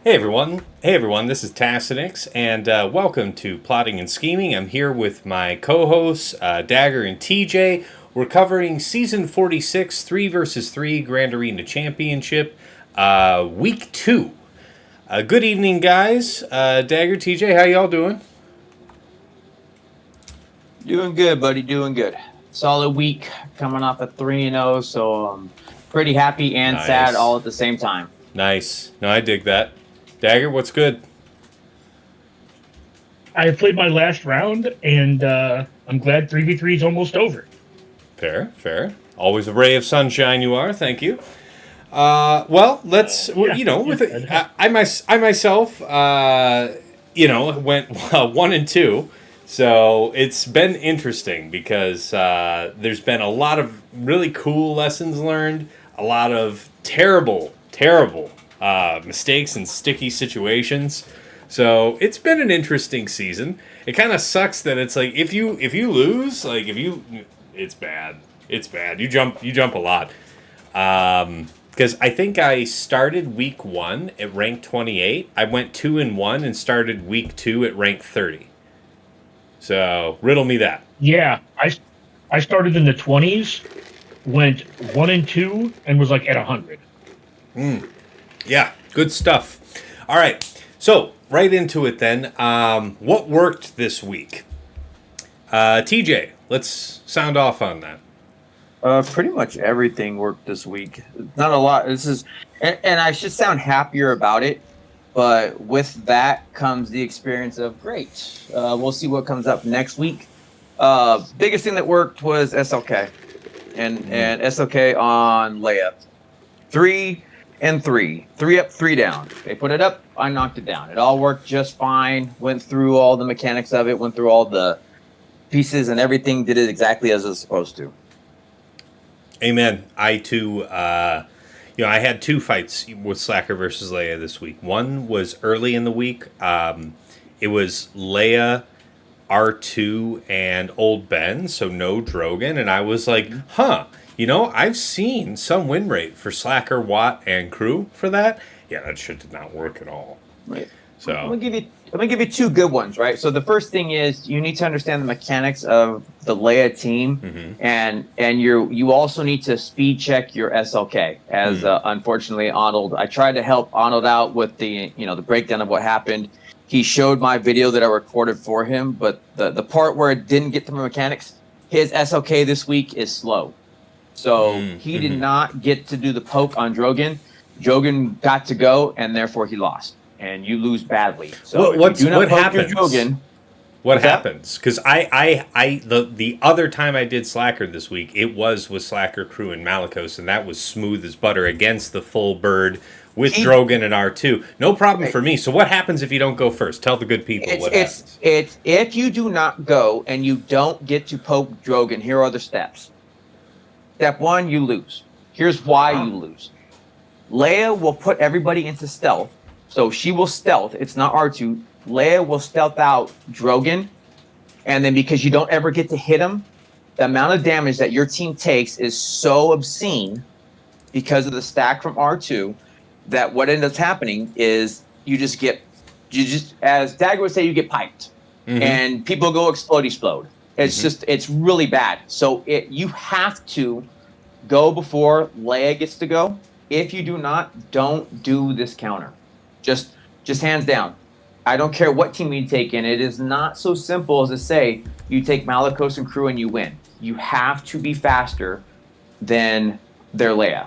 Hey everyone, this is Tassinix, and welcome to Plotting and Scheming. I'm here with my co-hosts, Dagger and TJ. We're covering Season 46, 3 versus 3 Grand Arena Championship, Week 2. Good evening, guys. Dagger, TJ, how y'all doing? Doing good, buddy. Doing good. Solid week coming off a 3-0, so I'm pretty happy and sad Nice. all at the same time. Nice. No, I dig that. Dagger, what's good? I played my last round, and I'm glad 3v3 is almost over. Fair, fair. Always a ray of sunshine you are, thank you. Well, let's with it, I myself, went 1 and 2, so it's been interesting because there's been a lot of really cool lessons learned, a lot of terrible mistakes and sticky situations. So it's been an interesting season. It kind of sucks that it's like if you lose, it's bad. It's bad. You jump a lot. Because I think I started week 1 at rank 28. I went 2-1 and started week 2 at rank 30. So riddle me that. Yeah, I started in the 20s, went 1 and 2, and was like at 100. Yeah, good stuff. All right, so right into it then. What worked this week? TJ, let's sound off on that. Pretty much everything worked this week. Not a lot. And I should sound happier about it, but with that comes the experience of great. We'll see what comes up next week. Biggest thing that worked was SLK, and SLK on layup. 3 and 3, 3 up, 3 down. They put it up, I knocked it down. It all worked just fine. Went through all the mechanics of it, went through all the pieces and everything, did it exactly as it was supposed to. Amen. I too, I had 2 fights with Slacker versus Leia this week. One was early in the week. It was Leia, R2, and Old Ben, so no Drogon. And I was like, I've seen some win rate for Slacker, Watt, and crew for that. Yeah, that shit did not work at all. Right. So I'm gonna give you 2 good ones, right? So the first thing is you need to understand the mechanics of the Leia team, and you also need to speed check your SLK. As unfortunately Arnold, I tried to help Arnold out with the breakdown of what happened. He showed my video that I recorded for him, but the part where it didn't get to my mechanics, his SLK this week is slow, so he did not get to do the poke on Drogon. Drogon got to go, and therefore he lost. And you lose badly. So what happens? What What's happens? Because the other time I did Slacker this week, it was with Slacker, crew, and Malicos, and that was smooth as butter against the full bird with Drogon and R2. No problem for me. So what happens if you don't go first? Tell the good people what happens. It's if you do not go and you don't get to poke Drogon, here are the steps. Step 1, you lose. Here's why you lose. Leia will put everybody into stealth. So she will stealth. It's not R2. Leia will stealth out Drogon. And then because you don't ever get to hit him, the amount of damage that your team takes is so obscene because of the stack from R2 that what ends up happening is you just, as Dagger would say, you get piped. And people go explode. It's really bad. So you have to go before Leia gets to go. If you do not, don't do this counter. Just hands down. I don't care what team you take in. It is not so simple as to say you take Malicos and crew and you win. You have to be faster than their Leia.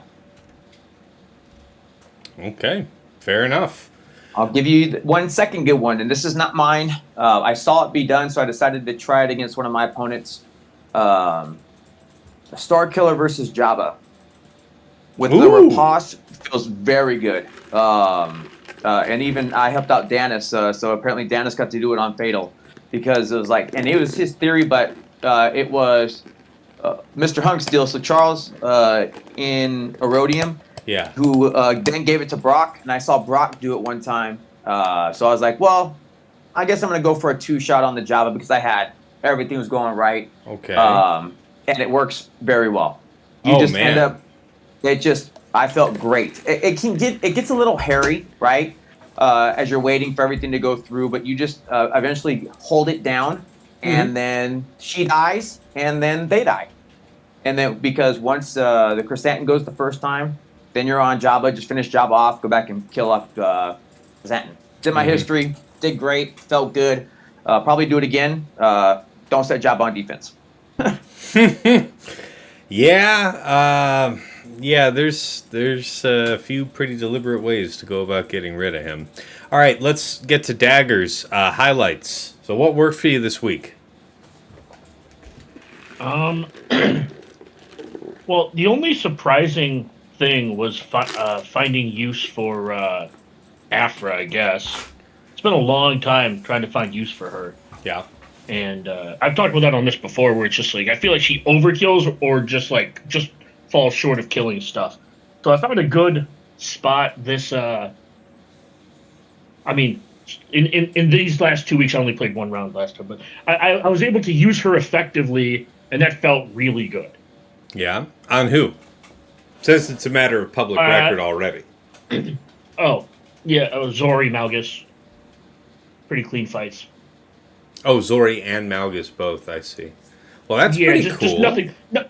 Okay, fair enough. I'll give you 1 second good one, and this is not mine. I saw it be done, so I decided to try it against one of my opponents. Star Killer versus Jabba. With the riposte, feels very good. And even I helped out Danis, so apparently Danis got to do it on Fatal because it was like, and it was his theory, but it was Mr. Hunksteel, so Charles in Erodium, who then gave it to Brock, and I saw Brock do it one time. So I was like, well, I guess I'm going to go for a 2-shot on the Java because I had everything was going right. Okay. And it works very well. You end up, I felt great. It gets a little hairy, right? as you're waiting for everything to go through, but you just eventually hold it down, and then she dies, and then they die. And then because once the chrysanthemum goes the first time, then you're on Jabba. Just finish Jabba off, go back and kill off chrysanthemum. It's in my history. Did great. Felt good. Probably do it again. Don't set Jabba on defense. Yeah, yeah. There's a few pretty deliberate ways to go about getting rid of him. All right, let's get to Dagger's highlights. So, what worked for you this week? Well, the only surprising thing was finding use for Afra, I guess. It's been a long time trying to find use for her. Yeah. And I've talked about that on this before, where it's just like, I feel like she overkills or just falls short of killing stuff. So I found a good spot this, I mean, in these last 2 weeks, I only played one round last time, but I was able to use her effectively, and that felt really good. Yeah. On who? Since it's a matter of public record already. Oh, yeah, Zori, Malgus. Pretty clean fights. Oh, Zori and Malgus both, I see. Well, that's pretty cool. Just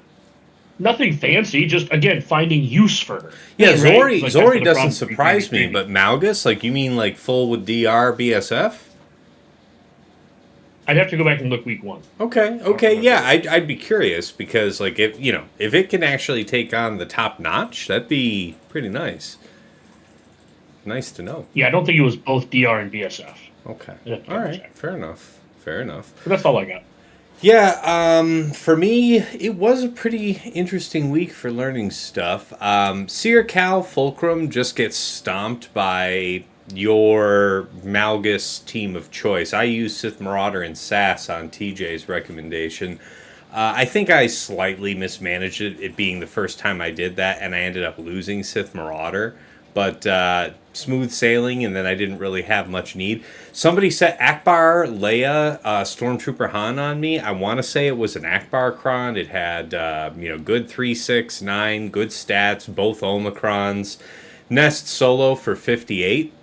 nothing fancy, just, again, finding use for her. Yeah, right? Zori doesn't surprise me, but Malgus, like, you mean like full with DR, BSF? I'd have to go back and look week one. Okay, yeah, I'd be curious because, like, if it can actually take on the top notch, that'd be pretty nice. Nice to know. Yeah, I don't think it was both DR and BSF. Okay, all right, fair enough. But that's all I got. Yeah, for me, it was a pretty interesting week for learning stuff. Seer Cal Fulcrum just gets stomped by your Malgus team of choice. I used Sith Marauder and Sass on TJ's recommendation. I think I slightly mismanaged it being the first time I did that, and I ended up losing Sith Marauder. But smooth sailing, and then I didn't really have much need. Somebody set Akbar Leia Stormtrooper Han on me. I want to say it was an Akbar Cron. It had good 3, 6, 9, good stats, both Omicrons. Nest solo for 58.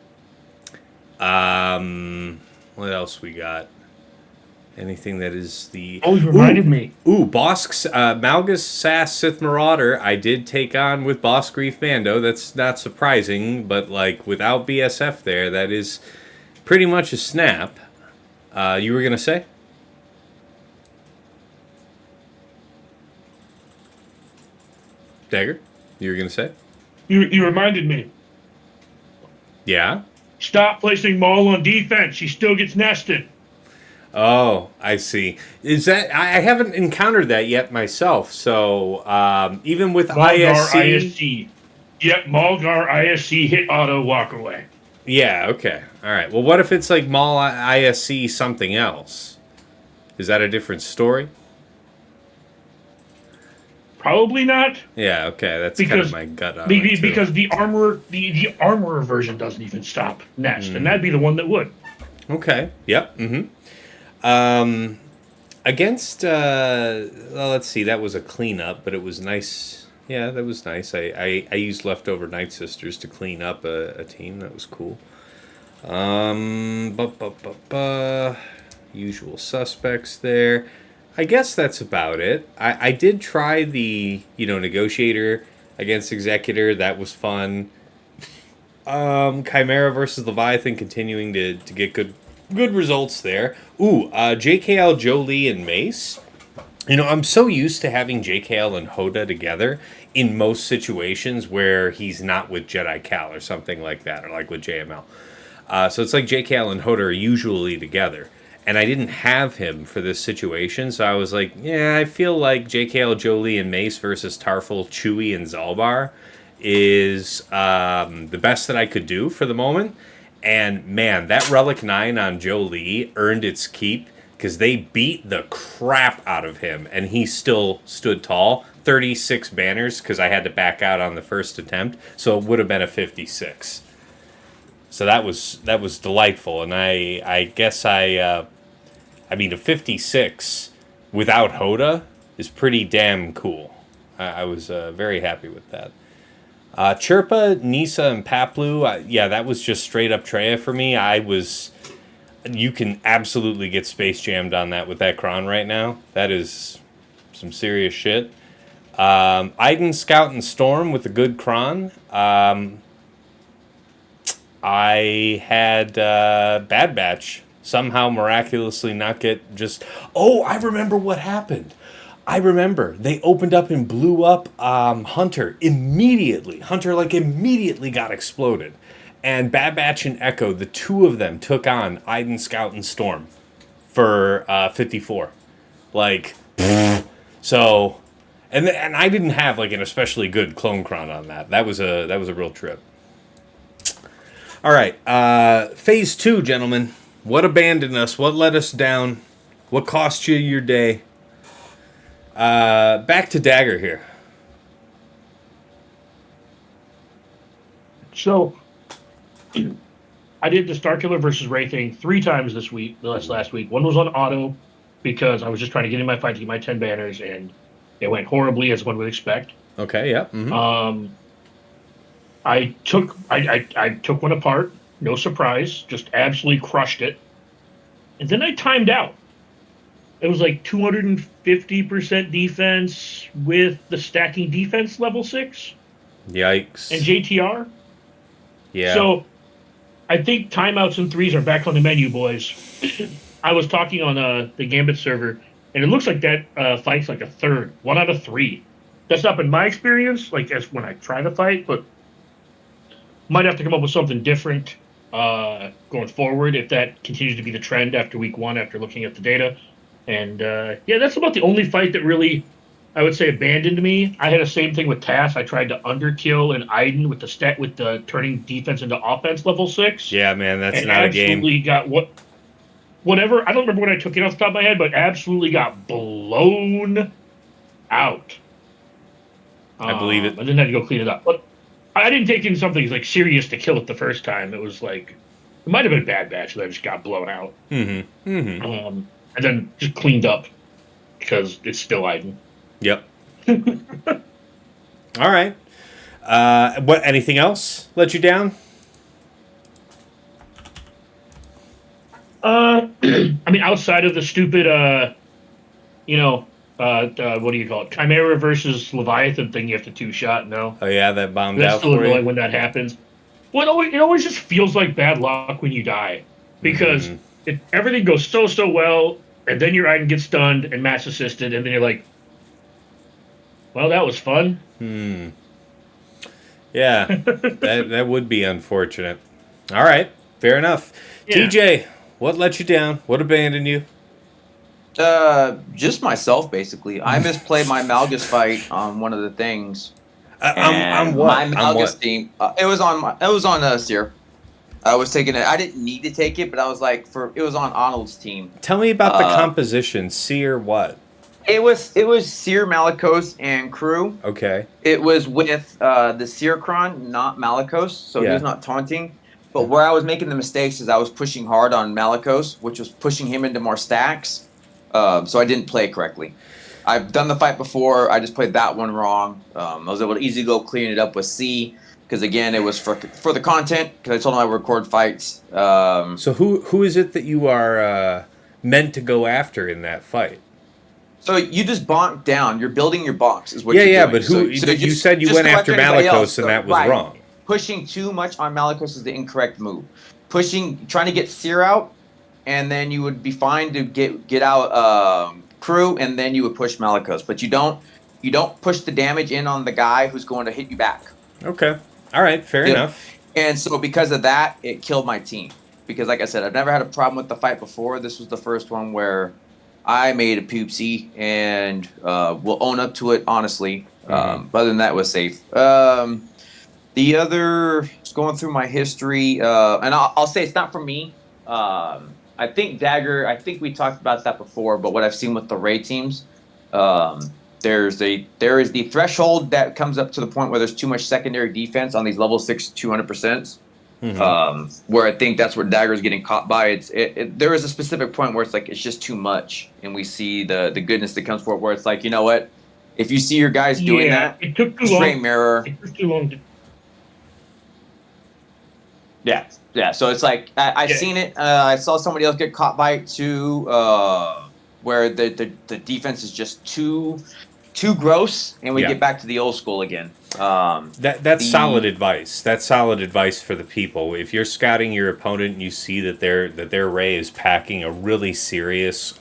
What else we got? Anything that is the... Oh, you reminded me. Bosk, Malgus Sass Sith Marauder, I did take on with Boss Grief Mando. That's not surprising, but, like, without BSF there, that is pretty much a snap. You were going to say? Dagger? You were going to say? You reminded me. Yeah? Stop placing Maul on defense. She still gets nested. Oh, I see. Is that I haven't encountered that yet myself. So even with Malgar ISC, Yep, Malgar ISC hit auto walk away. Yeah. Okay. All right. Well, what if it's like Mal ISC something else? Is that a different story? Probably not. Yeah. Okay. That's kind of my gut on it too. Because the armorer version doesn't even stop nest, and that'd be the one that would. Okay. Yep. Mm-hmm. Against, let's see, that was a cleanup, but it was nice. Yeah, that was nice. I used leftover Night Sisters to clean up a team. That was cool. Usual suspects there. I guess that's about it. I did try the, Negotiator against Executor. That was fun. Chimera versus Leviathan, continuing to get good results there. JKL, Jolie, and Mace. I'm so used to having JKL and Hoda together in most situations where he's not with Jedi Cal or something like that, or like with JML. So it's like JKL and Hoda are usually together. And I didn't have him for this situation, so I was like, yeah, I feel like JKL, Jolie, and Mace versus Tarful, Chewie, and Zalbar is the best that I could do for the moment. And, man, that Relic 9 on Jolie earned its keep because they beat the crap out of him, and he still stood tall. 36 banners because I had to back out on the first attempt, so it would have been a 56. So that was delightful, and I guess a 56 without Hoda is pretty damn cool. I was very happy with that. Chirpa, Nisa, and Paplu, yeah, that was just straight up Treya for me. You can absolutely get space jammed on that with that Kron right now. That is some serious shit. Iden, Scout, and Storm with a good Kron. I had Bad Batch somehow miraculously not get just... Oh, I remember what happened. I remember they opened up and blew up Hunter immediately. Hunter immediately got exploded. And Bad Batch and Echo, the two of them took on Iden, Scout, and Storm for 54. So... And I didn't have an especially good clone Kron on that. That was a real trip. All right, phase 2, gentlemen. What abandoned us? What let us down? What cost you your day? Back to Dagger here. So, I did the Starkiller versus Ray thing 3 times this week. Last week. One was on auto because I was just trying to get in my fight to get my 10 banners, and it went horribly as one would expect. Okay. Yeah. Mm-hmm. I took one apart, no surprise, just absolutely crushed it. And then I timed out. It was 250% defense with the stacking defense level 6. Yikes. And JTR. Yeah. So I think timeouts and 3s are back on the menu, boys. I was talking on the Gambit server, and it looks like that fight's a third, 1 out of 3. That's not been my experience, as when I try to fight, but might have to come up with something different going forward if that continues to be the trend after week 1, after looking at the data. And yeah, that's about the only fight that really, I would say, abandoned me. I had the same thing with Tass. I tried to underkill and Iden with the turning defense into offense level 6. Yeah, man, that's not a game. Absolutely got whatever. I don't remember when I took it off the top of my head, but absolutely got blown out. I believe it. And then had to go clean it up. But I didn't take in something serious to kill it the first time. It was it might have been Bad Batch that I just got blown out. Mm-hmm. Mm-hmm. And then just cleaned up because it's still Iden. Yep. All right. What? Anything else let you down? I mean, outside of the stupid, what do you call it? Chimera versus Leviathan thing you have to 2-shot, no? Oh, yeah, that bombed That's out still for annoying you? when that happens. Well, it always just feels like bad luck when you die. Because everything goes so well, and then your item gets stunned and mass assisted, and then you're like, well, that was fun. Yeah, that would be unfortunate. All right, fair enough. Yeah. TJ, what let you down? What abandoned you? Just myself, basically. I misplayed my Malgus fight on one of the things. On what? My Malgus team. It was on Seer. I was taking it. I didn't need to take it, but I was it was on Arnold's team. Tell me about the composition. Seer what? It was Seer, Malicos, and Crew. Okay. It was with the Seer Kron, not Malicos, so he was not taunting. But where I was making the mistakes is I was pushing hard on Malicos, which was pushing him into more stacks. So I didn't play it correctly. I've done the fight before. I just played that one wrong. I was able to easily go clean it up with C because again, it was for the content. Because I told him I would record fights. So who is it that you are meant to go after in that fight? So you just bonk down. You're building your box, is what you're doing. But who? So you said you went after Malicos, and that was wrong. Pushing too much on Malicos is the incorrect move. Trying to get Seer out, and then you would be fine to get out Crew, and then you would push Malicos. But you don't push the damage in on the guy who's going to hit you back. Okay. All right. Fair enough. And so because of that, it killed my team. Because like I said, I've never had a problem with the fight before. This was the first one where I made a poopsie, and will own up to it honestly. But other than that, it was safe. The other, just going through my history, and I'll say it's not for me. I think Dagger, I think we talked about that before, but what I've seen with the Ray teams, there is the threshold that comes up to the point where there's too much secondary defense on these level 6 200%. Where I think that's where Dagger's getting caught by. There is a specific point where it's just too much, and we see the goodness that comes for it, where it's you know what? If you see your guys doing that, it took too straight long. mirror. It took too long. Yeah, yeah. So it's like I've Yeah. seen it. I saw somebody else get caught by it too, where the defense is just too gross, and we Yeah. get back to the old school again. That's solid The advice. That's solid advice for the people. If you're scouting your opponent and you see that their array is packing a really serious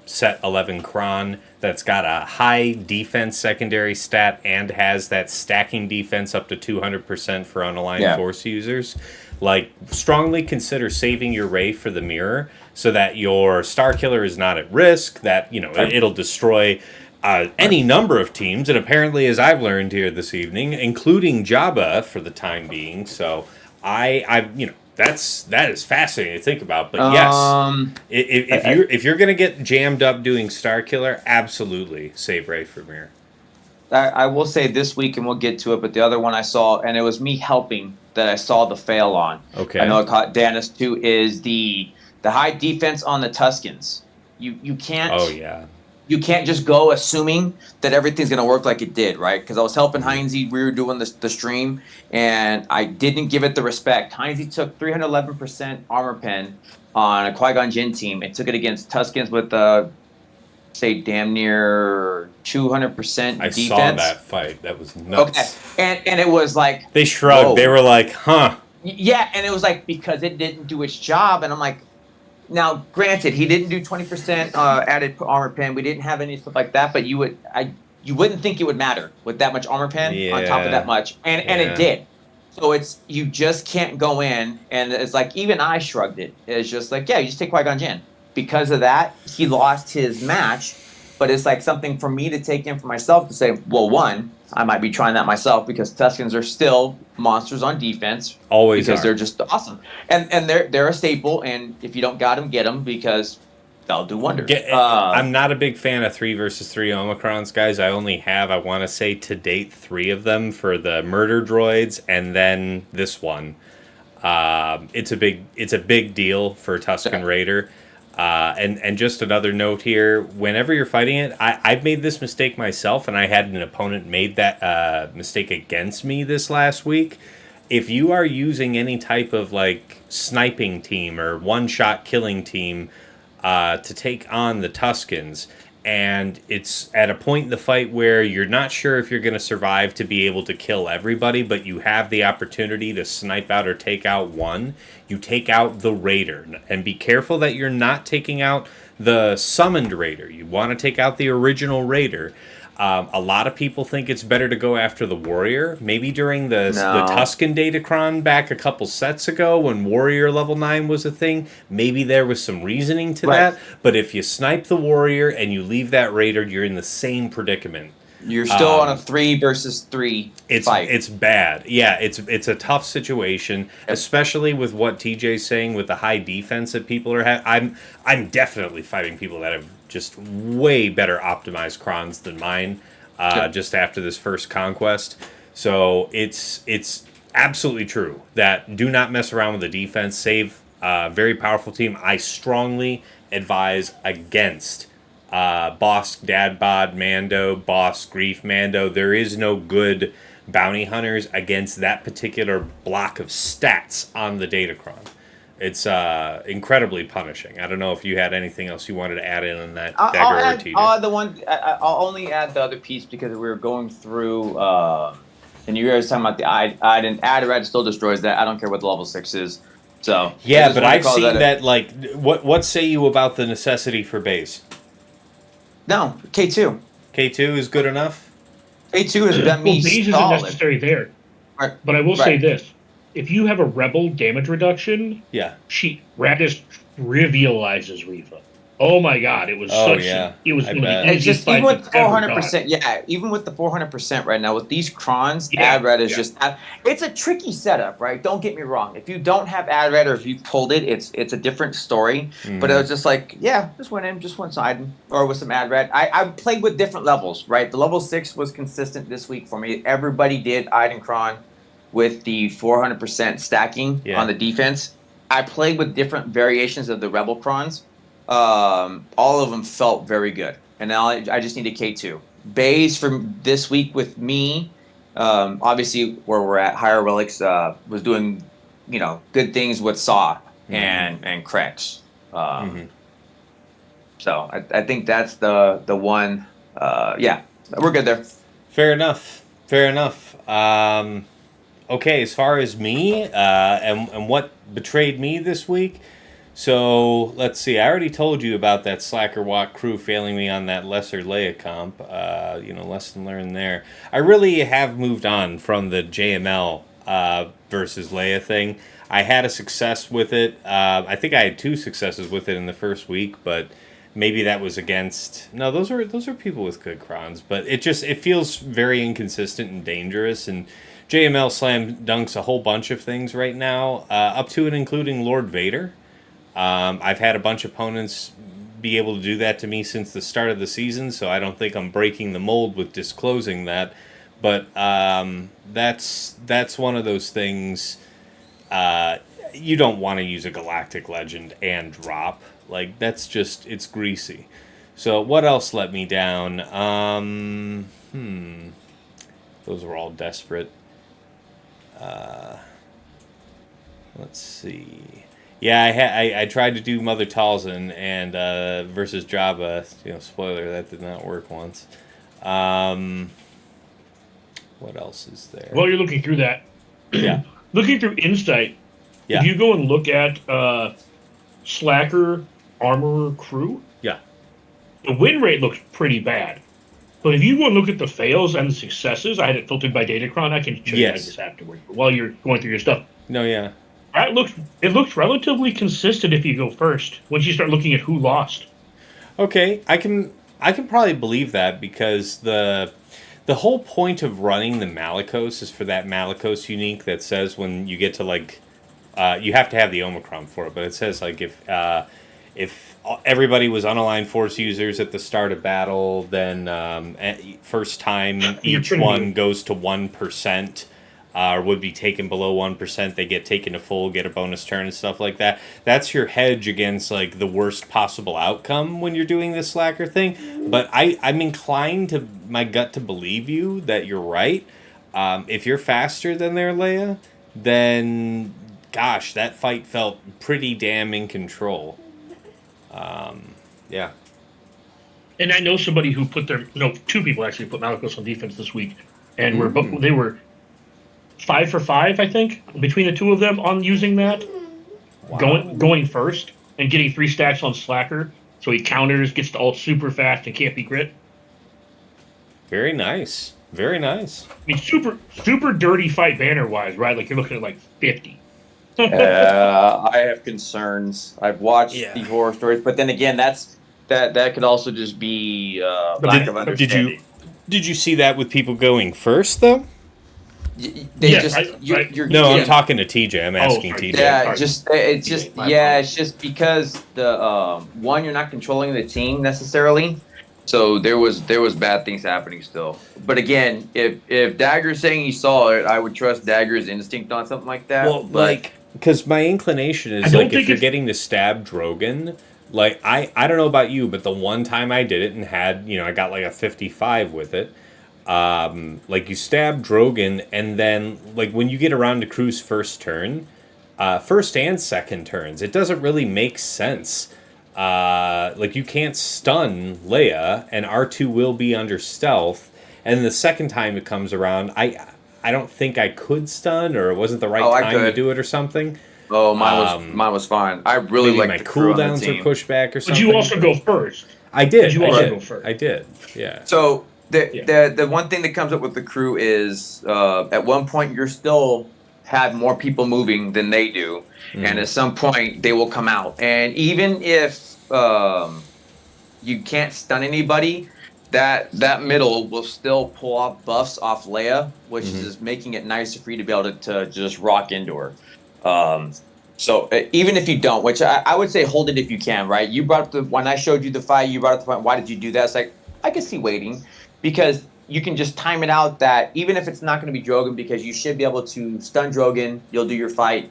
set 11 cron that's got a high defense secondary stat and has that stacking defense up to 200% for unaligned yeah, force users, like strongly consider saving your ray for the mirror so that your star killer is not at risk. That right, it'll destroy right. any number of teams, and apparently, as I've learned here this evening, including Jabba for the time being. So that is fascinating to think about. But yes, I, if you're gonna get jammed up doing Star Killer, absolutely save Ray for Mirror. I will say this week, and we'll get to it, but the other one I saw, and it was me helping that I saw the fail on. I Okay. know it caught Danis too. Is the high defense on the Tuscans? You can't. Oh yeah. You can't just go assuming that everything's going to work like it did, right? Because I was helping Mhm. Heinze. We were doing the stream, and I didn't give it the respect. Heinze took 311% armor pen on a Qui-Gon Jinn team and took it against Tuscans with, say, damn near 200% I saw defense. that fight. That was Okay. nuts. And it was like, They shrugged. whoa. They were like, "Huh." Yeah, and it was like, because it didn't do its job. And I'm like, now, granted, he didn't do 20% added armor pen. We didn't have any stuff like that, but you wouldn't think it would matter with that much armor pen on top of Yeah. that much, and it Yeah. did. So it's you just can't go in, and it's like even I shrugged it. It's just like, yeah, you just take Qui-Gon Jinn. Because of that, he lost his match. But it's like something for me to take in for myself to say, well, one, I might be trying that myself because Tuscans are still monsters on defense Always because are. they're just awesome, and they're a staple. And if you don't got them, get them because they'll do wonders. I'm not a big fan of 3 versus 3 Omicrons, guys. I only have, I want to say to date, 3 of them for the murder droids, and then this one. It's a big deal for Tusken Raider. And just another note here: whenever you're fighting it, I've made this mistake myself, and I had an opponent made that mistake against me this last week. If you are using any type of like sniping team or one-shot killing team to take on the Tuscans, and it's at a point in the fight where you're not sure if you're going to survive to be able to kill everybody, but you have the opportunity to snipe out or take out one, you take out the Raider. And be careful that you're not taking out the summoned Raider. You want to take out the original Raider. A lot of people think it's better to go after the Warrior. Maybe during the Tusken Datacron back a couple sets ago when Warrior level 9 was a thing, maybe there was some reasoning to that. But if you snipe the Warrior and you leave that Raider, you're in the same predicament. You're still on a 3 versus 3 fight. It's bad. Yeah, it's a tough situation, especially with what TJ's saying with the high defense that people are having. I'm definitely fighting people that have just way better optimized crons than mine. Just after this first conquest, so it's absolutely true that do not mess around with the defense. Save a very powerful team. I strongly advise against Boss Dad Bod Mando, Boss Grief Mando. There is no good bounty hunters against that particular block of stats on the Datacron. It's incredibly punishing. I don't know if you had anything else you wanted to add in on that. I'll add the one. I'll only add the other piece because we were going through, and you guys talking about the I didn't add red still destroys that. I don't care what the level 6 is. So yeah, but I've seen that. Like, what say you about the necessity for base? No, K2. K2 is good enough. K2 has been me base solid. isn't necessary there. Right. But I will say this: if you have a rebel damage reduction, yeah, Radis trivializes Riva. Oh my god, it was it was one of the it's easiest just even with 400%. Yeah, even with the 400% right now with these crons, ad red is just it's a tricky setup, right? Don't get me wrong. If you don't have ad red or if you pulled it, it's a different story. Mm-hmm. But it was just like, just went in, just one side or with some ad red. I played with different levels, right? The level 6 was consistent this week for me. Everybody did Iden Cron with the 400% stacking on the defense. I played with different variations of the rebel crons. All of them felt very good, and now I just need a K2 base from this week with me. Obviously, where we're at, Higher Relics was doing good things with Saw and Krex. So I think that's the one. Yeah, we're good there. Fair enough. Fair enough. Okay, as far as me and what betrayed me this week, so let's see. I already told you about that Slacker Walk crew failing me on that lesser Leia comp. Lesson learned there. I really have moved on from the JML versus Leia thing. I had a success with it. I think I had 2 successes with it in the first week, but maybe that was against. No, those are people with good crons, but it feels very inconsistent and dangerous. And JML slam dunks a whole bunch of things right now, up to and including Lord Vader. I've had a bunch of opponents be able to do that to me since the start of the season, so I don't think I'm breaking the mold with disclosing that. But that's one of those things. You don't want to use a Galactic Legend and drop. Like, it's greasy. So what else let me down? Those were all desperate. Let's see. Yeah, I tried to do Mother Talzin and versus Jabba. Spoiler, that did not work once. What else is there? While you're looking through that, yeah, looking through Insight, if you go and look at Slacker Armorer Crew, the win rate looks pretty bad. But if you go and look at the fails and the successes, I had it filtered by Datacron. I can show you guys this afterward. But while you're going through your stuff, it looks relatively consistent if you go first. Once you start looking at who lost. Okay, I can probably believe that because the whole point of running the Malicos is for that Malicos unique that says when you get to you have to have the Omicron for it, but it says if everybody was unaligned Force users at the start of battle, then first time each one goes to 1%, or would be taken below 1%, they get taken to full, get a bonus turn and stuff like that. That's your hedge against the worst possible outcome when you're doing this Slacker thing. But I'm inclined to my gut to believe you that you're right. If you're faster than their Leia, then gosh, that fight felt pretty damn in control. Yeah. And I know somebody who put 2 people actually put Malicos on defense this week, and they were 5 for 5, I think, between the 2 of them on using that. Wow. Going first and getting 3 stacks on Slacker, so he counters, gets to ult super fast, and can't be grit. Very nice. Very nice. I mean, super dirty fight banner wise, right? Like you're looking at 50. I have concerns. I've watched the horror stories, but then again, that could also just be lack of understanding. Did you see that with people going first though? I'm talking to TJ. I'm asking TJ. Yeah, it's just because the one, you're not controlling the team necessarily. So there was bad things happening still. But again, if Dagger's saying he saw it, I would trust Dagger's instinct on something like that. Well, because my inclination is if you're getting to stab Drogon, I don't know about you, but the one time I did it and had I got a 55 with it. You stab Drogon, and then when you get around to Crew's first turn, first and second turns, it doesn't really make sense. You can't stun Leia, and R2 will be under stealth. And the second time it comes around, I don't think I could stun, or it wasn't the right time to do it, or something. Oh, mine was fine. I really like my cooldowns were pushed back or something. But you also go first. I did. Go first? I did. Yeah. So the one thing that comes up with the crew is at one point you're still have more people moving than they do, and at some point they will come out. And even if you can't stun anybody, that middle will still pull off buffs off Leia, which is making it nicer for you to be able to just rock into her. So even if you don't, which I would say hold it if you can, right? You brought up when I showed you the fight, you brought up the point, why did you do that? It's I could see waiting, because you can just time it out that even if it's not going to be Drogon, because you should be able to stun Drogon, you'll do your fight,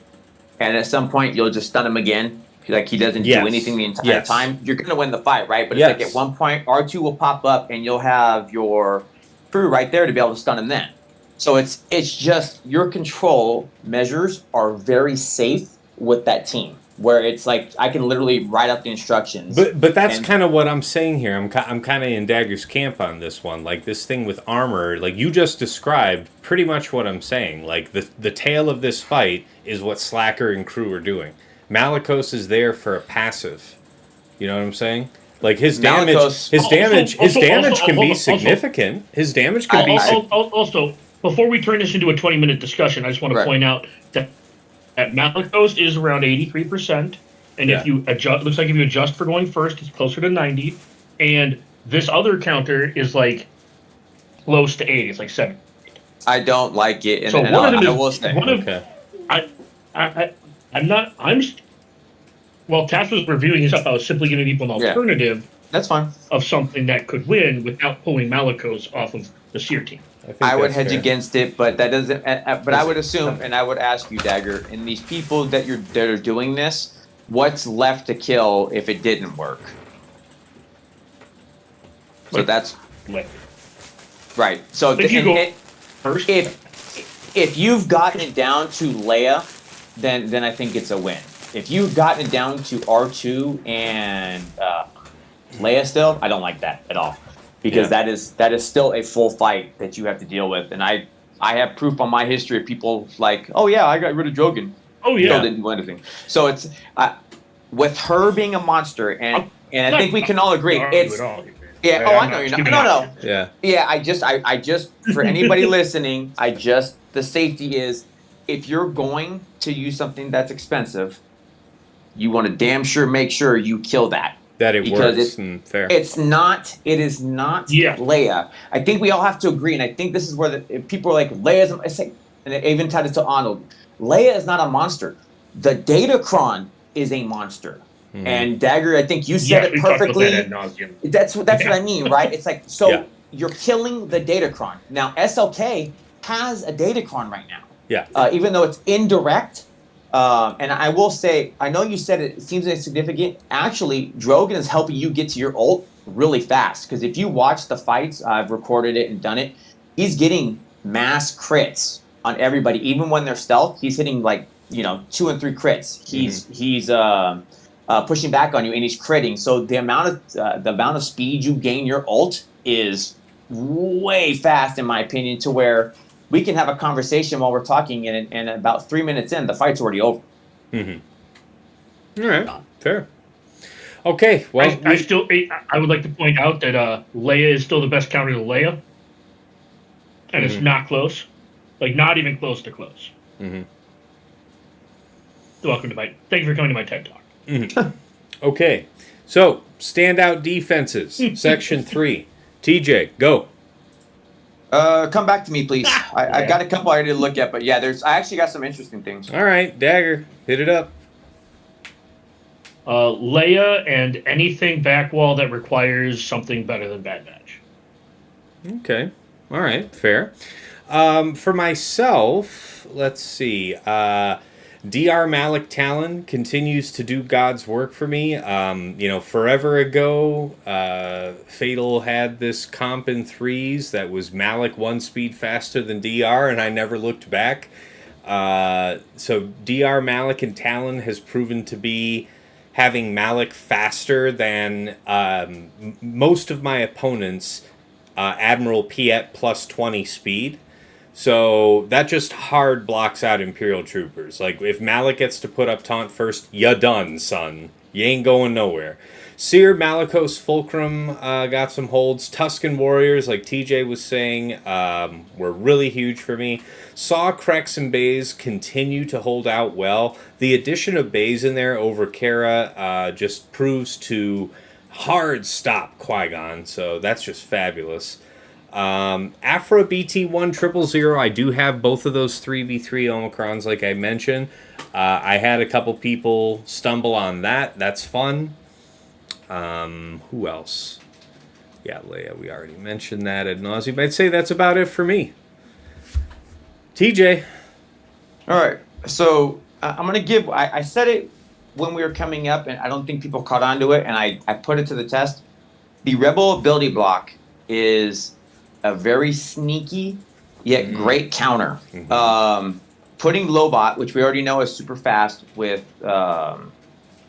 and at some point you'll just stun him again. He doesn't do anything the entire time. You're going to win the fight, right? But it's at one point, R2 will pop up, and you'll have your crew right there to be able to stun him then. So it's just your control measures are very safe with that team, where it's like I can literally write up the instructions. But that's kind of what I'm saying here. I'm kind of in Dagger's camp on this one. Like this thing with armor, like you just described, pretty much what I'm saying. Like the tail of this fight is what Slacker and crew are doing. Malicos is there for a passive. You know what I'm saying? Like his damage, can be significant. His damage can be. Also, before we turn this into a 20-minute discussion, I just want to point out that Malicos is around 83%, and if you adjust, looks like if you adjust for going first, it's closer to 90, and this other counter is like close to 80. It's like 70. I don't like it, and, so and one of them I will say, while Tass was reviewing his stuff, I was simply giving people an alternative. That's fine. Of something that could win without pulling Malicos off of the Seer team. I would hedge against it, but that doesn't. But I would assume, and I would ask you, Dagger, and these people that are doing this, what's left to kill if it didn't work? So that's right. So if you go first, if you've gotten it down to Leia, then I think it's a win. If you've gotten it down to R2 and Leia still, I don't like that at all. Because that is still a full fight that you have to deal with. And I have proof on my history of people like, oh yeah, I got rid of Drogon. Oh yeah. Still didn't do anything. So it's with her being a monster, and I think we can all agree it's I know you're not. No. Yeah. I just for anybody listening, the safety is if you're going to use something that's expensive, you want to damn sure make sure you kill that. That it works. Fair. It is not Leia. I think we all have to agree, and I think this is where people are like, Leia's, and they even tied it to Arnold. Leia is not a monster. The Datacron is a monster. And Dagger, I think you said it perfectly. That's what I mean, right? It's like, you're killing the Datacron. Now, SLK has a Datacron right now. Yeah. Even though it's indirect. And I will say, I know you said it seems insignificant. Actually, Drogon is helping you get to your ult really fast. Because if you watch the fights, I've recorded it and done it, he's getting mass crits on everybody. Even when they're stealth, he's hitting 2 and 3 crits. He's pushing back on you and he's critting. So the amount of speed you gain your ult is way fast, in my opinion, to where we can have a conversation while we're talking, and about 3 minutes in, the fight's already over. All right, fair. Okay, well, I would like to point out that Leia is still the best counter to Leia, and it's not close, not even close to close. Thank you for coming to my TED Talk. Okay, so standout defenses, section 3. TJ, go. Come back to me, please. I got a couple I didn't look at, but I actually got some interesting things. All right, Dagger, hit it up. Leia and anything back wall that requires something better than Bad Batch. Okay, all right, fair. For myself, let's see. DR Malik Talon continues to do God's work for me. Forever ago, Fatal had this comp in 3s that was Malik 1 speed faster than DR, and I never looked back. So DR Malik and Talon has proven to be having Malik faster than most of my opponents' Admiral Piet plus 20 speed. So that just hard blocks out Imperial troopers. Like, if Malik gets to put up taunt first, you done, son. You ain't going nowhere. Seer, Malicos, Fulcrum got some holds. Tusken Warriors, like TJ was saying, were really huge for me. Saw, Krex, and Baze continue to hold out well. The addition of Baze in there over Kara just proves to hard stop Qui-Gon, so that's just fabulous. Afra BT1000, I do have both of those 3v3 Omicrons like I mentioned. I had a couple people stumble on that. That's fun. Who else? Yeah, Leia, we already mentioned that ad nauseum. I'd say that's about it for me. TJ. All right, so I'm going to give, I said it when we were coming up, and I don't think people caught on to it, and I put it to the test. The Rebel ability block is a very sneaky, yet great counter. Mm-hmm. Putting Lobot, which we already know is super fast with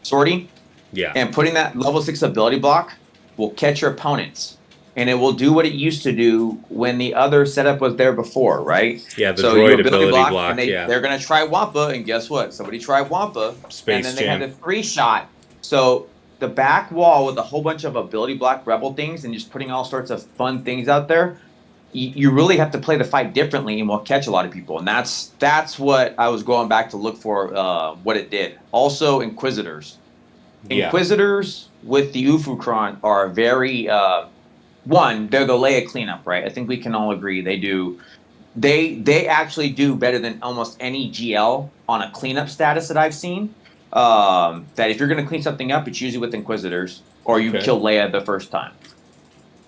sortie, Yeah. and putting that level 6 ability block will catch your opponents. And it will do what it used to do when the other setup was there before, right? Yeah, the so droid you ability block, and they're going to try Wampa, and guess what? Somebody tried Wampa, Space and then they Jam. had a 3-shot. So the back wall with a whole bunch of ability block rebel things and just putting all sorts of fun things out there, you really have to play the fight differently and will catch a lot of people. And that's what I was going back to look for, what it did. Also, Inquisitors. Yeah. Inquisitors with the Ufukron are very one, they're the Leia cleanup, right? I think we can all agree they do. They actually do better than almost any GL on a cleanup status that I've seen. That if you're going to clean something up, it's usually with Inquisitors or you kill Leia the first time.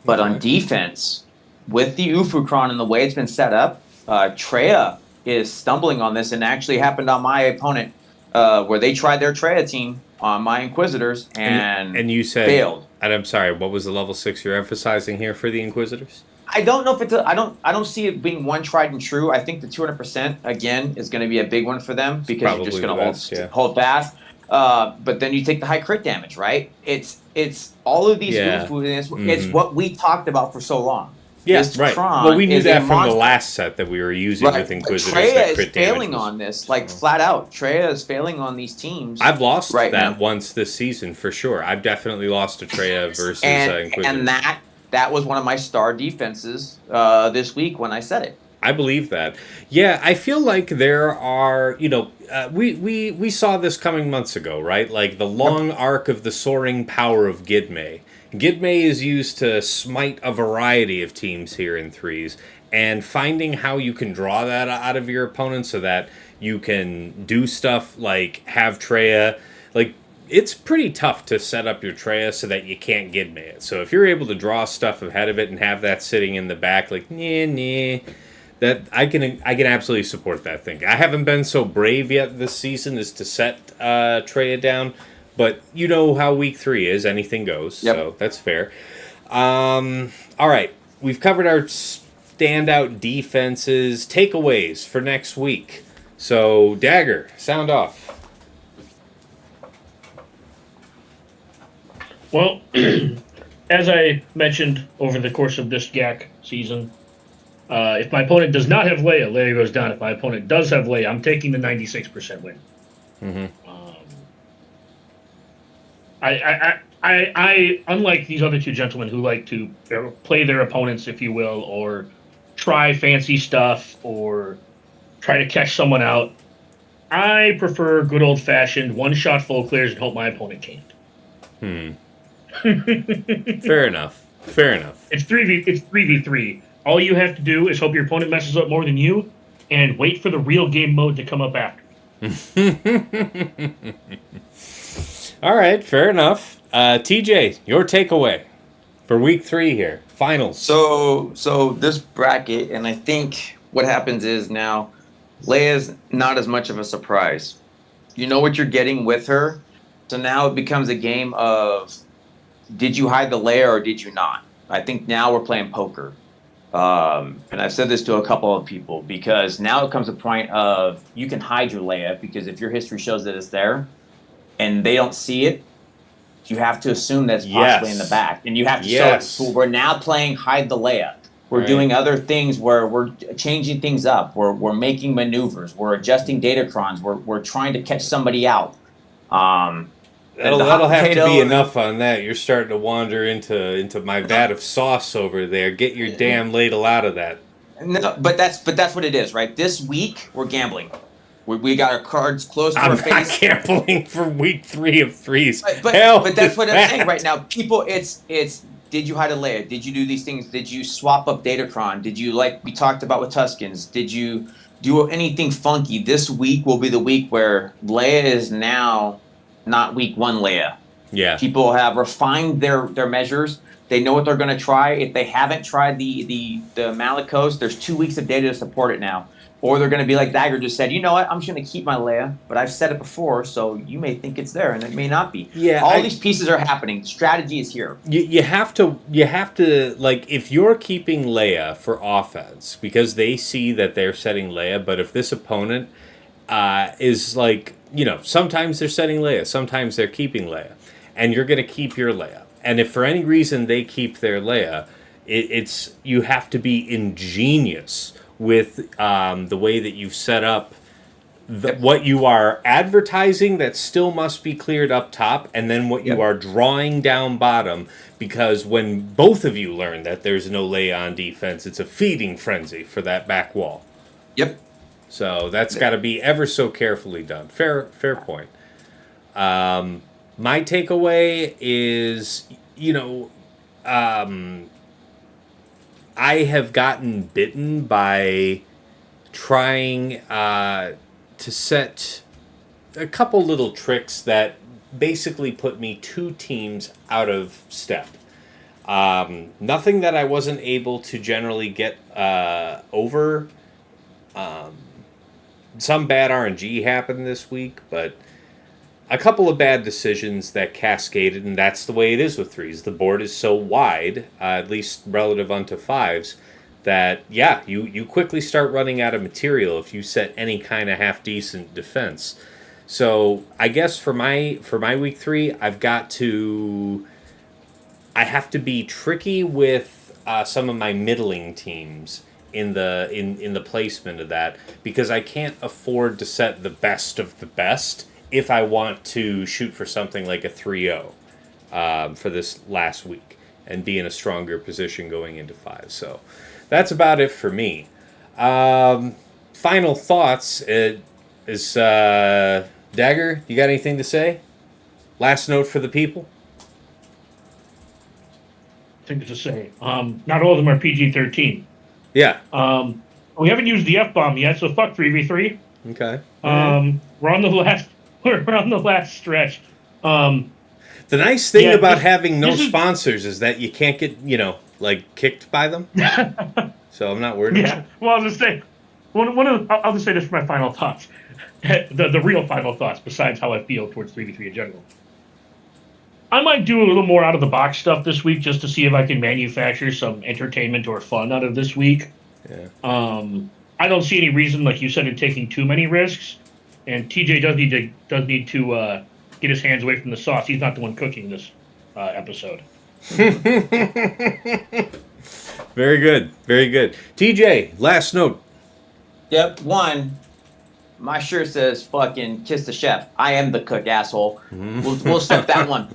But on defense, with the Ufukron and the way it's been set up, Treya is stumbling on this, and actually happened on my opponent, where they tried their Treya team on my Inquisitors and you said failed. And I'm sorry, what was the level 6 you're emphasizing here for the Inquisitors? I don't know if it's I don't see it being one tried and true. I think the 200% again is going to be a big one for them because you're just going to hold fast. But then you take the high crit damage, right? It's all of these it's what we talked about for so long. Yeah, right. Well, we knew that from the last set that we were using with Inquisitors. Treya is failing on this, flat out. Treya is failing on these teams. I've lost that once this season for sure. I've definitely lost to Treya versus Inquisitors. And that was one of my star defenses this week when I said it. I believe that. Yeah, I feel like there are, we saw this coming months ago, right? Like the long arc of the soaring power of Gidme. Gidme is used to smite a variety of teams here in threes, and finding how you can draw that out of your opponent so that you can do stuff like have Treya, like it's pretty tough to set up your Treya so that you can't Gidme it. So if you're able to draw stuff ahead of it and have that sitting in the back, like that I can absolutely support that thing. I haven't been so brave yet this season as to set Treya down. But you know how week 3 is. Anything goes. So that's fair. All right. We've covered our standout defenses. Takeaways for next week. So, Dagger, sound off. Well, as I mentioned over the course of this GAC season, if my opponent does not have Leia, Leia goes down. If my opponent does have Leia, I'm taking the 96% win. Mm-hmm. I unlike these other two gentlemen who like to play their opponents, if you will, or try fancy stuff or try to catch someone out, I prefer good old fashioned one shot full clears and hope my opponent can't. Fair enough. It's 3v3. All you have to do is hope your opponent messes up more than you, and wait for the real game mode to come up after. All right, fair enough. TJ, your takeaway for week 3 here, finals. So this bracket, and I think what happens is now Leia's not as much of a surprise. You know what you're getting with her, so now it becomes a game of did you hide the Leia or did you not? I think now we're playing poker. And I've said this to a couple of people because now it comes a point of you can hide your Leia because if your history shows that it's there and they don't see it, you have to assume that's possibly in the back. And you have to so we're now playing hide the Leia. We're doing other things where we're changing things up. We're making maneuvers. We're adjusting datacrons. We're trying to catch somebody out. That'll have to be enough on that. You're starting to wander into my vat of sauce over there. Get your damn ladle out of that. No, but that's what it is, right? This week we're gambling. We got our cards close to our face. I'm not gambling for week 3 of threes. But that's what I'm saying right now. People, it's did you hide a Leia? Did you do these things? Did you swap up Datacron? Did you, like we talked about with Tuskens, did you do anything funky? This week will be the week where Leia is now not week 1 Leia. Yeah. People have refined their measures. They know what they're going to try. If they haven't tried the Malicos, there's 2 weeks of data to support it now. Or they're going to be like Dagger just said, you know what, I'm just going to keep my Leia, but I've said it before, so you may think it's there, and it may not be. Yeah, All these pieces are happening. Strategy is here. You have to like, if you're keeping Leia for offense because they see that they're setting Leia, but if this opponent is like, sometimes they're setting Leia, sometimes they're keeping Leia, and you're going to keep your Leia. And if for any reason they keep their Leia, it's you have to be ingenious with the way that you've set up what you are advertising that still must be cleared up top, and then what you are drawing down bottom, because when both of you learn that there's no Leia on defense, it's a feeding frenzy for that back wall. Yep. So that's got to be ever so carefully done. Fair point. My takeaway is, I have gotten bitten by trying to set a couple little tricks that basically put me 2 teams out of step. Nothing that I wasn't able to generally get over. Some bad RNG happened this week, but a couple of bad decisions that cascaded, and that's the way it is with 3s. The board is so wide, at least relative unto 5s, that, you quickly start running out of material if you set any kind of half-decent defense. So I guess for my week 3, I have to be tricky with some of my middling teams in the placement of that, because I can't afford to set the best of the best if I want to shoot for something like a 3-0 for this last week and be in a stronger position going into 5. So that's about it for me. Final thoughts is Dagger, you got anything to say? Last note for the people? Things to say. Not all of them are PG-13. Yeah. We haven't used the F-bomb yet, so fuck 3v3. Okay. We're on the last stretch. The nice thing about having no sponsors is that you can't get, kicked by them. So I'm not worried about it. Well, I'll just say, I'll just say this for my final thoughts. The real final thoughts, besides how I feel towards 3v3 in general. I might do a little more out of the box stuff this week just to see if I can manufacture some entertainment or fun out of this week. Yeah. I don't see any reason, like you said, in taking too many risks. And TJ does need to get his hands away from the sauce. He's not the one cooking this episode. Very good. Very good. TJ, last note. Yep. 1, my shirt says fucking kiss the chef. I am the cook, asshole. We'll step that one.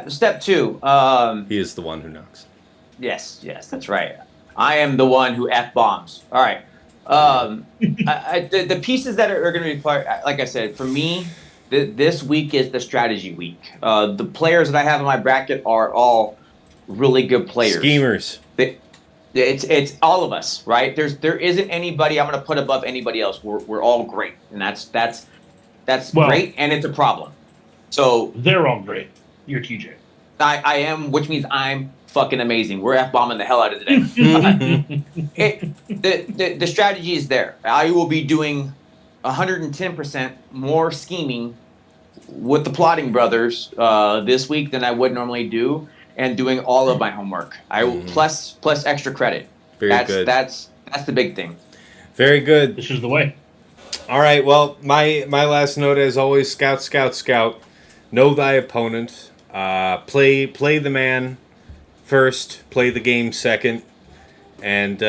Step 2. He is the one who knocks. Yes, that's right. I am the one who F-bombs. All right. The pieces that are going to be part, like I said, for me, this week is the strategy week. The players that I have in my bracket are all really good players. Schemers. It's all of us, right? There isn't anybody I'm going to put above anybody else. We're all great, and that's great, and it's a problem. So they're all great. You're TJ. I am, which means I'm fucking amazing. We're F-bombing the hell out of today. The strategy is there. I will be doing 110% more scheming with the Plotting Brothers this week than I would normally do, and doing all of my homework. I will plus extra credit. Very good. That's the big thing. Very good. This is the way. All right. Well, my last note, as always, scout. Know thy opponent. Play the man first. Play the game second. And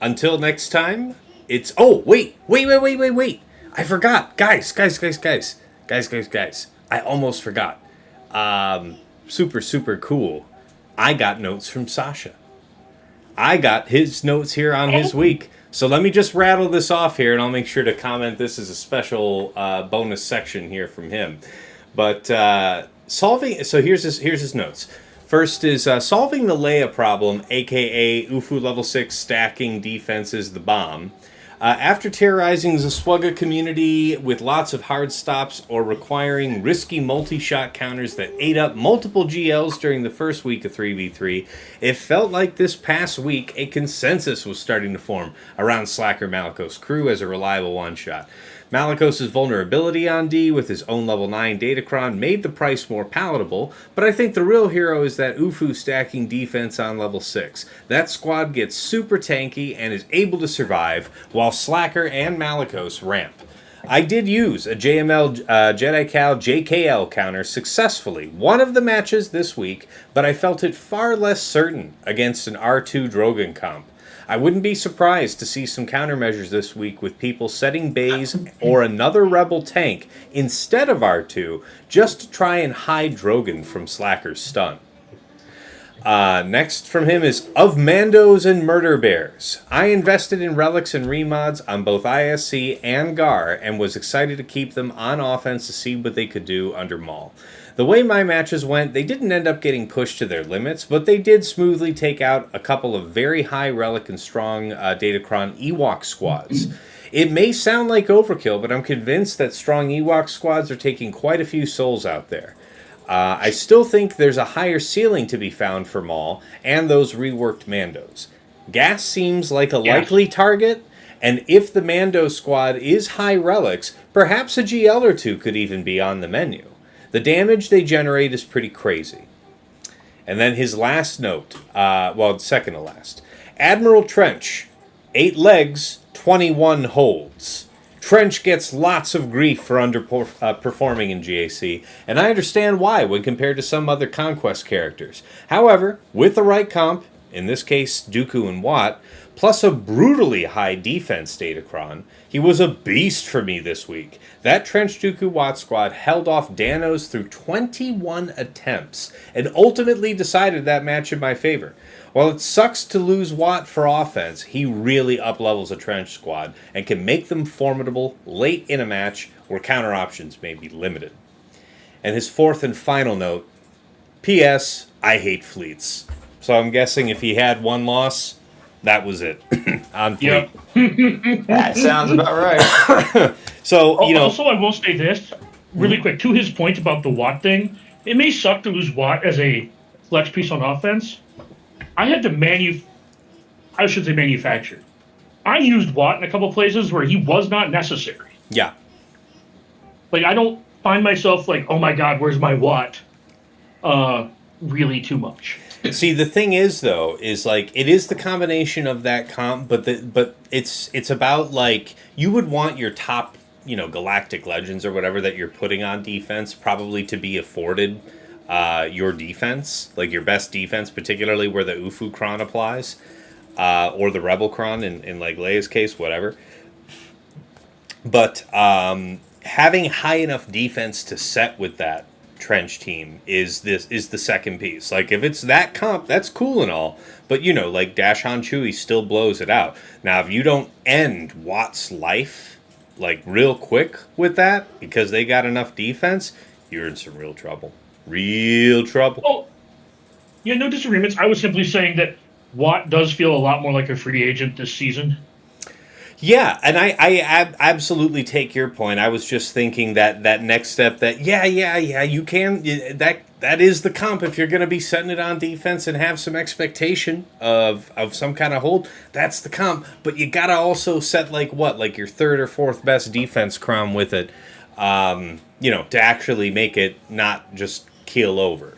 until next time, it's... Oh, wait. I forgot. Guys. I almost forgot. Super cool. I got notes from Sasha. I got his notes here on his week. So let me just rattle this off here, and I'll make sure to comment this as a special bonus section here from him. But solving... So here's his notes. First is solving the Leia problem, a.k.a. UFU level 6 stacking defense is the bomb. After terrorizing the Swugga community with lots of hard stops or requiring risky multi-shot counters that ate up multiple GLs during the first week of 3v3, it felt like this past week a consensus was starting to form around Slacker Malikos' crew as a reliable one-shot. Malikos' vulnerability on D with his own level 9 Datacron made the price more palatable, but I think the real hero is that Ufu stacking defense on level 6. That squad gets super tanky and is able to survive, while Slacker and Malikos ramp. I did use a JML Jedi Cal JKL counter successfully one of the matches this week, but I felt it far less certain against an R2 Drogon comp. I wouldn't be surprised to see some countermeasures this week with people setting bays or another Rebel tank instead of R2 just to try and hide Drogon from Slacker's stun. Next from him is Of Mandos and Murder Bears. I invested in relics and remods on both ISC and GAR and was excited to keep them on offense to see what they could do under Maul. The way my matches went, they didn't end up getting pushed to their limits, but they did smoothly take out a couple of very high relic and strong Datacron Ewok squads. It may sound like overkill, but I'm convinced that strong Ewok squads are taking quite a few souls out there. I still think there's a higher ceiling to be found for Maul and those reworked Mandos. Gas seems like a likely target, and if the Mando squad is high relics, perhaps a GL or two could even be on the menu. The damage they generate is pretty crazy. And then his last note, second to last. Admiral Trench, 8 legs, 21 holds. Trench gets lots of grief for underperforming in GAC, and I understand why when compared to some other Conquest characters. However, with the right comp, in this case Dooku and Watt, plus a brutally high defense Datacron, he was a beast for me this week. That Trench Dooku Watt squad held off Danos through 21 attempts and ultimately decided that match in my favor. While it sucks to lose Watt for offense, he really uplevels a Trench squad and can make them formidable late in a match where counter options may be limited. And his fourth and final note, P.S. I hate fleets. So I'm guessing if he had one loss, that was it on fleet. Yep. That sounds about right. So, Also, I will say this really quick to his point about the Watt thing. It may suck to lose Watt as a flex piece on offense. I had to manufacture. I used Watt in a couple places where he was not necessary. Yeah. Like, I don't find myself like, oh my god, where's my Watt? Really too much. See, the thing is, though, is like it is the combination of that comp, but it's about like you would want your top, galactic legends or whatever that you're putting on defense probably to be afforded your defense, like your best defense, particularly where the Ufu Kron applies, or the Rebel Kron in like Leia's case, whatever. But having high enough defense to set with that Trench team is the second piece. Like if it's that comp, that's cool and all, but like Dash Han Chewie still blows it out. Now if you don't end Watt's life like real quick with that because they got enough defense, you're in some real trouble. Real trouble. Oh, yeah, no disagreements. I was simply saying that Watt does feel a lot more like a free agent this season. Yeah, and I absolutely take your point. I was just thinking that next step that, you can, that is the comp. If you're going to be setting it on defense and have some expectation of some kind of hold, that's the comp. But you got to also set like your third or fourth best defense crown with it, to actually make it not just keel over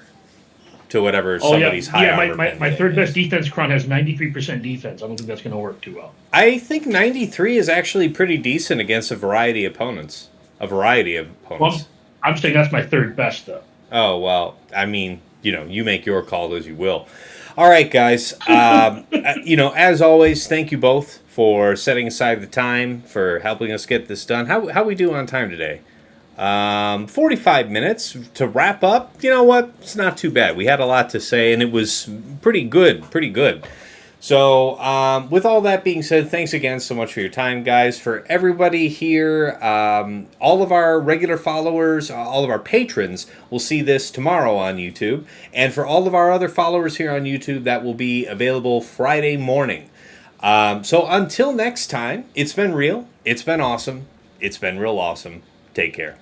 to whatever somebody's high armor. My third best defense cron has 93% defense. I don't think that's going to work too well. I think 93 is actually pretty decent against a variety of opponents. Well, I'm saying that's my third best, though. Oh, well, I mean, you make your call as you will. All right, guys. As always, thank you both for setting aside the time, for helping us get this done. How we do on time today? 45 minutes to wrap up. You know what? It's not too bad. We had a lot to say, and it was pretty good. So, with all that being said, thanks again so much for your time, guys. For everybody here, all of our regular followers, all of our patrons will see this tomorrow on YouTube. And for all of our other followers here on YouTube, that will be available Friday morning. So until next time, it's been real. It's been awesome. It's been real awesome. Take care.